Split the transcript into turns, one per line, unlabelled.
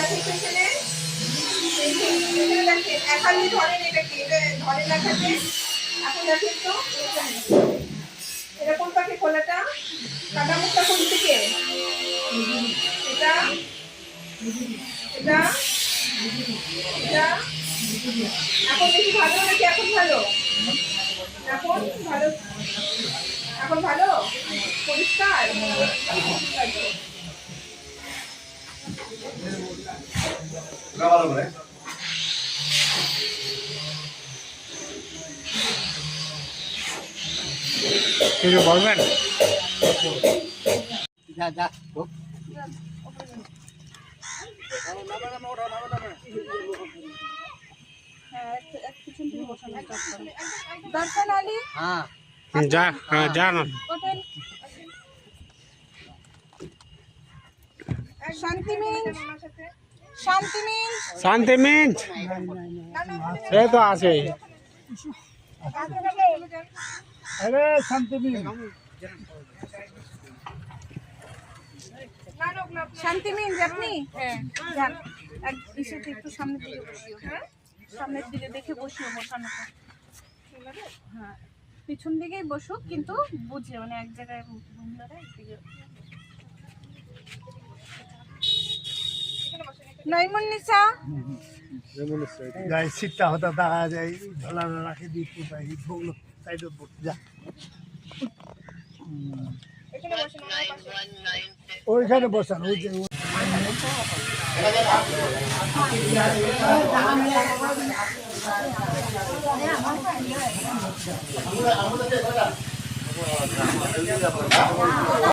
দেখেন পেছনে দেখেন এক হাত দিয়ে ধরেন, এটাকে ধরে দেখাতে। এখন দেখেন তো এটা কোন পাখি খোলাটা, কাটা মুখটা কোন দিকে, এটা এটা এটা। এখন বেশি ভালো নাকি এখন ভালো? এখন ভালো, এখন ভালো পরিষ্কার।
কিছু বলবেন?
যা যা
দর্শন আলী,
হ্যাঁ
যা যা না।
শান্তি মিঞ্জ, শান্তি মিঞ্জ,
শান্তি মিঞ্জ সে তো আছে।
আরে শান্তি
শান্তি মিঞ্জ আপনি? হ্যাঁ যান, একটু সামনের দিকে বসিও। হ্যাঁ সামনের দিকে দেখে বসিও বসানোটা। হ্যাঁ পিছন দিকেই বসুক, কিন্তু বুঝে মানে এক জায়গায় নয়মুন্নিসা
যাই সিটটা হতে দেখা যায় ঝোলা রাখি দিই পাই ভোগলো সাইডে যা ওইখানে বসান ওই যে